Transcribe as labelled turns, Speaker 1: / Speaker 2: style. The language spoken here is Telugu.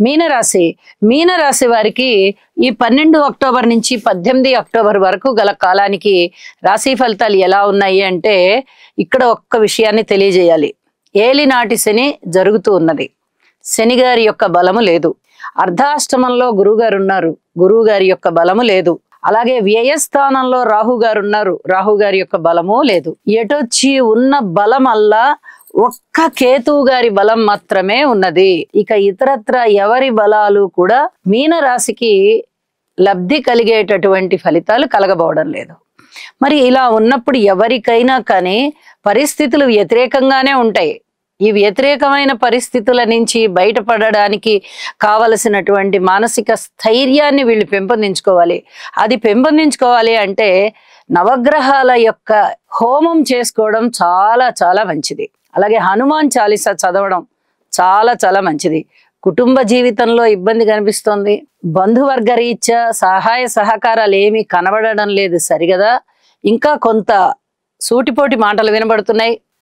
Speaker 1: మీనరాశి మీనరాశి వారికి ఈ 12 అక్టోబర్ నుంచి 18 అక్టోబర్ వరకు గల కాలానికి రాశి ఫలితాలు ఎలా ఉన్నాయి అంటే ఇక్కడ ఒక్క విషయాన్ని తెలియజేయాలి. ఏలినాటి శని జరుగుతూ ఉన్నది. శని గారి యొక్క బలము లేదు. అర్ధాష్టమంలో గురువుగారు ఉన్నారు. గురువు గారి యొక్క బలము లేదు. అలాగే వ్యయస్థానంలో రాహు గారు ఉన్నారు. రాహు గారి యొక్క బలము లేదు. ఎటొచ్చి ఉన్న బలం అల్లా ఒక్క కేతువు గారి బలం మాత్రమే ఉన్నది. ఇక ఇతరత్ర ఎవరి బలాలు కూడా మీనరాశికి లబ్ధి కలిగేటటువంటి ఫలితాలు కలగబోవడం లేదు. మరి ఇలా ఉన్నప్పుడు ఎవరికైనా కానీ పరిస్థితులు వ్యతిరేకంగానే ఉంటాయి. ఈ వ్యతిరేకమైన పరిస్థితుల నుంచి బయటపడడానికి కావలసినటువంటి మానసిక స్థైర్యాన్ని వీళ్ళు పెంపొందించుకోవాలి. అది పెంపొందించుకోవాలి అంటే నవగ్రహాల యొక్క హోమం చేసుకోవడం చాలా చాలా మంచిది. అలాగే హనుమాన్ చాలీసా చదవడం చాలా చాలా మంచిది. కుటుంబ జీవితంలో ఇబ్బంది కనిపిస్తోంది. బంధువర్గ రీత్యా సహాయ సహకారాలు ఏమీ కనబడడం లేదు సరిగదా. ఇంకా కొంత సూటిపోటి మాటలు వినబడుతున్నాయి.